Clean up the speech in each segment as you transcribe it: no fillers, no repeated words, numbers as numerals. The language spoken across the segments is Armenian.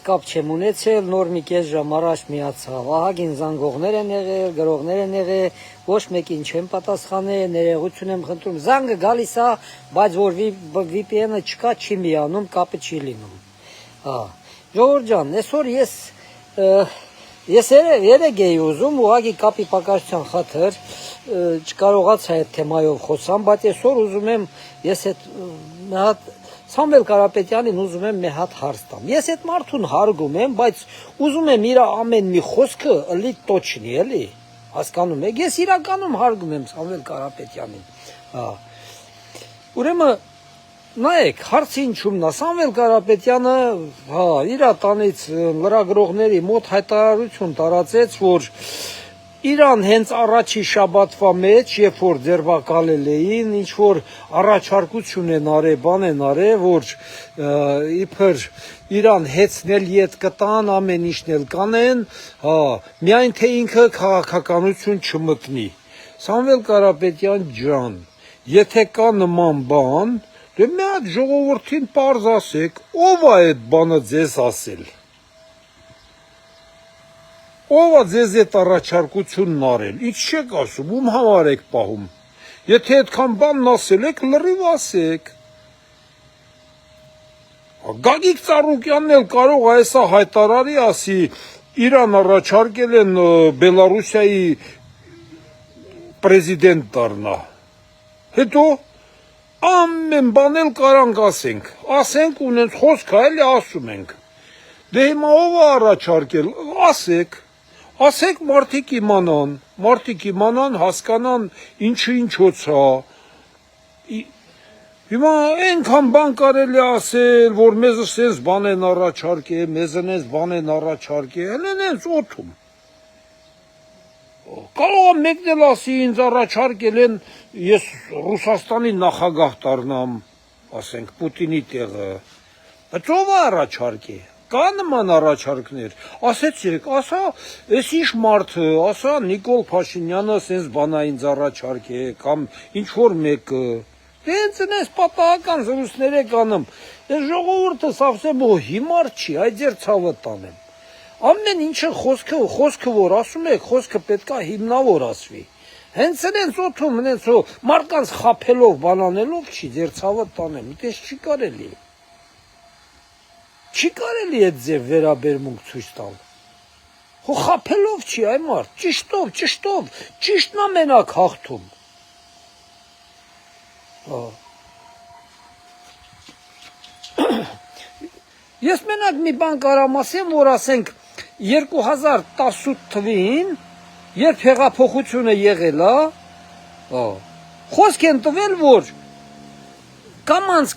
Կապ չեմ ունեցել, նոր մի կես ժամ առաջ միացավ, ահագին զանգողներ են եղել, գրողներ են եղել, ոչ մեկին չեմ պատասխանել, ներողություն եմ խնդրում, զանգը գալիս է, բայց որ VPN-ը չկա, չի միանում, կապը չի լինում։ Ժողովուրդ ջան, այսօր ես երեկ էի ուզում, ուղղակի կապի պակասության խաթր չկարողացա այդ թեմայով խոսամ, բայց այսօր ուզում եմ ես այդ մի հատ Սամվել Կարապետյանին ուզում եմ մի հատ հարց տամ։ Ես այդ մարդուն հարգում եմ, բայց ուզում եմ իր ամեն մի խոսքը ըլի տոչնի, էլի։ Հասկանում եք, ես իրականում հարգում եմ Սամվել Կարապետյանին։ Ուրեմն նայեք, հարցը ինչումն է, Սամվել Կարապետյանը, իր տանից լրագրողների մոտ հայտարարություն տարածեց, որ Իրան հենց առաջի շաբաթվա մեջ, երբ որ ձերբակալել էին, ինչ որ առաջարկություն են արել, բան են արել, որ իբր Իրան հեծնել ետ կտան, ամեն ինչն էլ կանեն, միայն թե ինքը քաղաքականություն չմտնի։ Սամվել Կարապետյան ջան, եթե կա նման բան, դե մի հատ ժողովրդին պարզ ասեք, ով է այդ բանը ձեզ ասել։ Ով է ձեզ այդ առաջարկությունն արել, ինչ չեք ասում, ում համար եք պահում, եթե այդքան բանն ասել եք, լրիվ ասեք։ Գագիկ Ծառուկյանն էլ կարող է այսա հայտարարի ասի, Իրան առաջարկել են Բելարուսիայի պրեզիդենտ դառնա, հետո ամեն բան էլ կարանք ասենք ունենք խոսքը էլի ասում ենք, դե հիմա ով է առաջարկել, ասեք մարդիկ իմանան, հասկանան ինչը ինչոց է, հիմա այնքան բան կարելի ասել, որ մեզ սենց բան են առաջարկել, մեզ նենց բան են առաջարկել, հենց նենց օդում, կարող է մեկն էլ ասի ինձ առաջարկել են, ես Ռուսաստանի նախագահ դառնամ, ասենք Պուտինի տեղը, բայց ով է առաջարկել, կա նման առաջարկներ, ասեցեք, ասա, ես ինչ մարդը, ասա Նիկոլ Փաշինյանը սենց բանա ինձ առաջարկել, կամ ինչ-որ մեկը, դե հենց պատահական զրույցներ եք անում, դե ժողովուրդը սավսեմ հիմար չի, այդ ձեր ցավը տանեմ, ամեն ինչը խոսքը որ ասում եք, խոսքը պետք է հիմնավոր ասվի, հենց նենց օդում, նենց մարդկանց խաբելով, բանանելով չի, ձեր ցավը տանեմ, այդպես չի կարելի Չի կարելի այդ ձև վերաբերմունք ցույց տալ։ Խաբելով չի այ մարդ, ճիշտով, ճիշտն է մենակ հաղթում։ Ես մենակ մի բան կարամ ասեմ, որ ասենք 2018 թվին, երբ հեղափոխությունը եղել է, խոսք են տվել, որ Կամանց,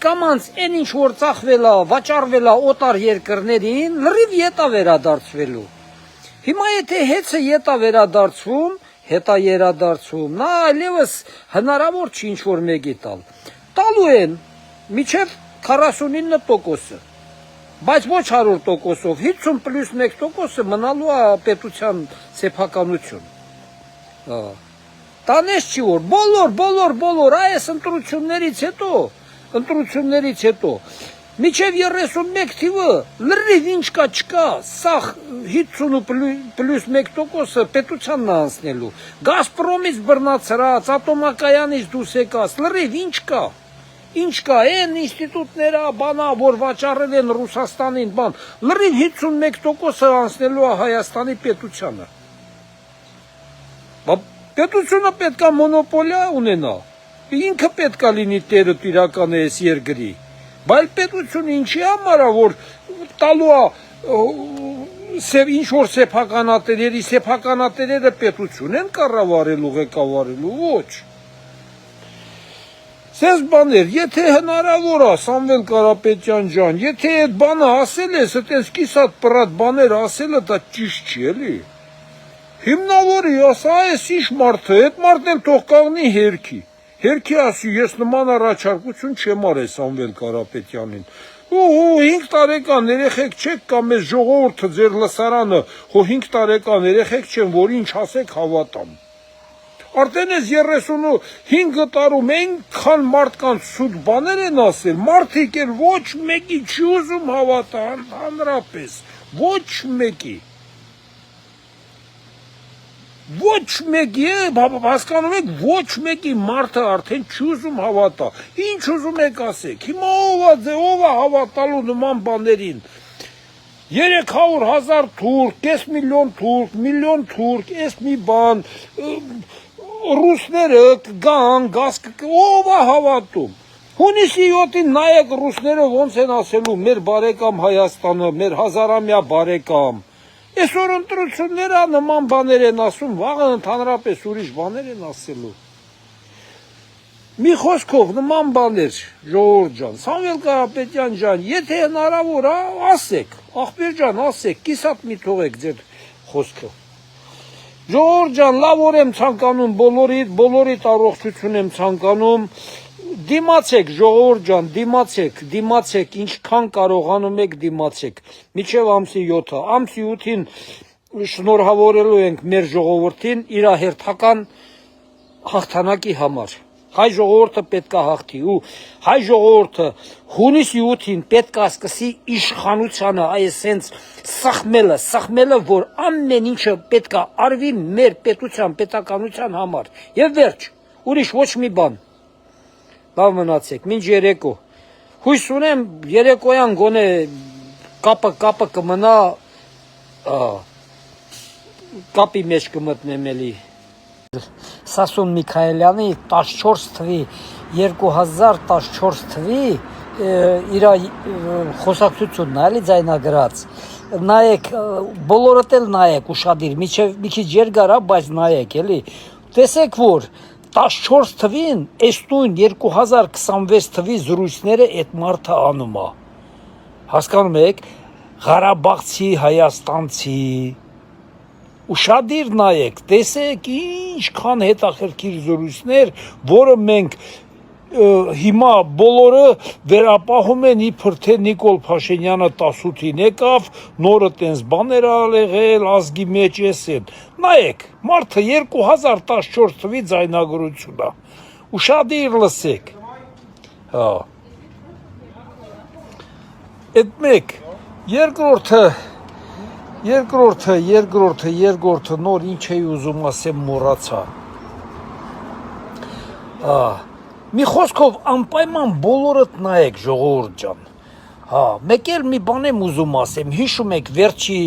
այն ինչ որ ծախվել է, վաճառվել է օտար երկրներին, լրիվ ետ է վերադարձվելու։ Հիմա եթե հեծը ետ է վերադարձվում, հետա երադարձում, նա այլևս հնարավոր չի ինչ որ մեկի տալ։ Տալու են միջև 49%-ը, բայց ոչ 100%-ով, 50+1%-ը մնալու է պետության սեփականություն։ Տանես չի որ, բոլոր, այս ընտրություններից հետո, միջև 31 թիվը, լրիվ ինչ կա չկա, սաղ 50+1%-ը պետությանն է անցնելու, Գազպրոմից բռնացրած, ատոմակայանից դուրս եկած, լրիվ ինչ կա, այն ինստիտուտները, բանա, որ վաճառել են Ռուսաստանին, բան, լրիվ 51%-ը անցնելու է Հայաստանի պետությանը։ Պետությունը պետք է մոնոպոլիա ունենա, ինքը պետք է լինի տերը տիրական այս երկրի, բայց պետությունը ինչի համար է, որ տալու է ինչ-որ սեփականատերերը պետություն են կառավարելու, ղեկավարելու, ոչ։ Սենց բաներ, եթե հնարավոր է, Սամվել Կարապետյան ջան, եթե այդ բանը ասել ես, այդպես կիսատ պրատ բաներ ասելը, դա ճիշտ չի, էլի։ Հիմնավորի, ասա, այս ինչ մարդը, այդ մարդն էլ թող կանգնի հերքի ասի, ես նման առաջարկություն չեմ արել Սամվել Կարապետյանին, 5 տարեկան երեխեք չեք կամ այս ժողովուրդը ձեր լսարանը, 5 տարեկան երեխեք չեն, որ ինչ ասեք հավատամ, Արդեն այս 35 տարում այնքան մարդկանց սուտ բաներ են ասել, մարդիկ էլ ոչ մեկի չի ուզում հավատա, հանրապես, ոչ մեկի։ Ոչ մեկի, հասկանում եք, ոչ մեկի մարդը արդեն չի ուզում հավատա։ Ինչ ուզում եք ասեք։ Հիմա ով է հավատալու նման բաներին։ 300,000 թուրք, կես միլիոն թուրք, միլիոն թուրք, այս մի բան, ռուսները կգան, ով է հավատում։ Հունիսի 7-ին նայեք ռուսները ոնց են ասելու մեր բարեկամ Հայաստանը, մեր հազարամյա բարեկամ։ Այսօր ընտրությունները նման բաներ են ասում, վաղը ընդհանրապես ուրիշ բաներ են ասելու։ Մի խոսքով նման բաներ, ժողովուրդ ջան, Սամվել Կարապետյան ջան, եթե հնարավոր է, ասեք, ախպեր ջան, ասեք, կիսատ մի թողեք ձեր խոսքը։ Ժողովուրդ ջան, լավ օր եմ ցանկանում բոլորիդ առողջություն եմ ցանկանում։ Դիմացեք, ժողովուրդ ջան, դիմացեք, ինչքան կարողանում եք դիմացեք։ Մինչև ամսի 7-ը, ամսի 8-ին շնորհավորելու ենք մեր ժողովրդին իր հերթական հաղթանակի համար։ Հայ ժողովուրդը պետք է հաղթի ու հայ ժողովուրդը հունիսի 8-ին պետք է սկսի իշխանությանը, այսենց սխմելը, որ ամեն ինչը պետք է արվի մեր պետության, պետականության համար։ Եվ վերջ, ուրիշ ոչ մի բան։ Լավ մնացեք, մինչ երեկո։ Հույս ունեմ երեկոյան գոնե կապը կմնա, կապի մեջ կմտնեմ էլի։ Սասուն Միքայելյանի 14 թվի, 2014 թվի իր խոսակցությունն է, էլի ձայնագրած։ Նայեք, բոլորդ էլ նայեք ուշադիր, մի քիչ երկար է, բայց նայեք, էլի։ Տեսեք, որ 14 թվին, այս նույն 2026 թվի զրույցները այդ մարդը անում է։ Հասկանում եք, Ղարաբաղցի, հայաստանցի, ուշադիր նայեք, տեսեք ինչքան հետաքրքիր զրույցներ, որը մենք հիմա բոլորը վերապահում են իբր թե Նիկոլ Փաշինյանը 18-ին եկավ, նորը տենց բաներ ալեղել, ազգի մեջ էսեն։ Նայեք, մարդը 2014 թվի ձայնագրություն է։ Ուշադիր լսեք։ Հա։ Այդ մեկ, երկրորդը նոր ինչ էի ուզում ասեմ մոռացա։ Մի խոսքով անպայման բոլորդ նայեք ժողովուրդ ջան։ Հա, մեկ էլ մի բան եմ ուզում ասեմ, հիշում եք վերջի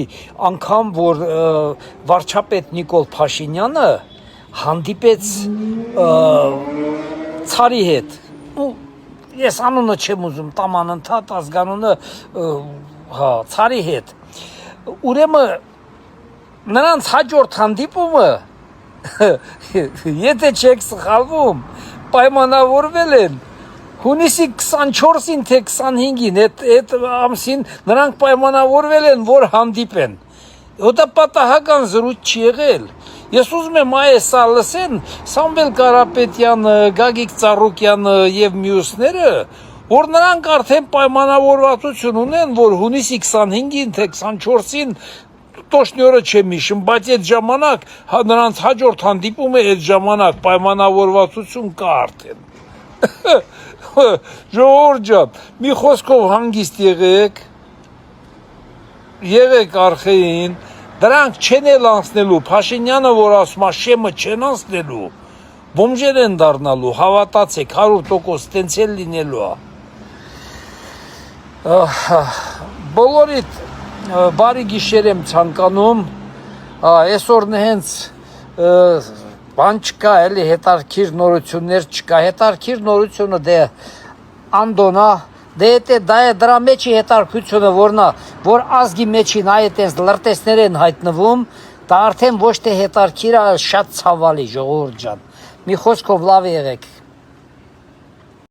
անգամ, որ վարչապետ Նիկոլ Փաշինյանը հանդիպեց ցարի հետ։ Ու ես անունը չեմ ուզում տամ անընդհատ ազգանունը, հա, ցարի հետ։ Ուրեմն նրանց հաջորդ հանդիպումը, եթե չեք սխալվում, պայմանավորվել են հունիսի 24-ին թե 25-ին, այդ ամսին նրանք պայմանավորվել են, որ հանդիպեն։ Դա պատահական զրույց չի եղել։ Ես ուզում եմ այսա լսեն Սամվել Կարապետյանը, Գագիկ Ծառուկյանը եւ մյուսները, որ նրանք արդեն պայմանավորվածություն ունեն, որ հունիսի 25-ին թե 24-ին տոշնյորը չեմ հիշում, բայց այդ ժամանակ նրանց հաջորդ հանդիպումը այդ ժամանակ պայմանավորվածություն կա արդեն։ Ժողովուրդ ջան, մի խոսքով հանգիստ եղեք արխեին, դրանք չեն էլ անցնելու, Փաշինյանը, որ ասում է շեմը չեն անցնելու, բոմժեր են դառնալու, հավատացեք, 100% տենց էլ լինելու է։ Բոլորիդ բարի գիշեր եմ ցանկանում, այսօր հենց բան չկա, էլի հետարքիր նորություններ չկա, հետարքիր նորությունը դե անդոնա, դա է դրա մեջի հետարքությունը, որ ազգի մեջին այդպես լրտեսներ են հայտնվում, դա արդեն ոչ թե հետարքիր է, շատ ցավալի ժողովուրդ ջան, մի խոսքով լավ եղեք։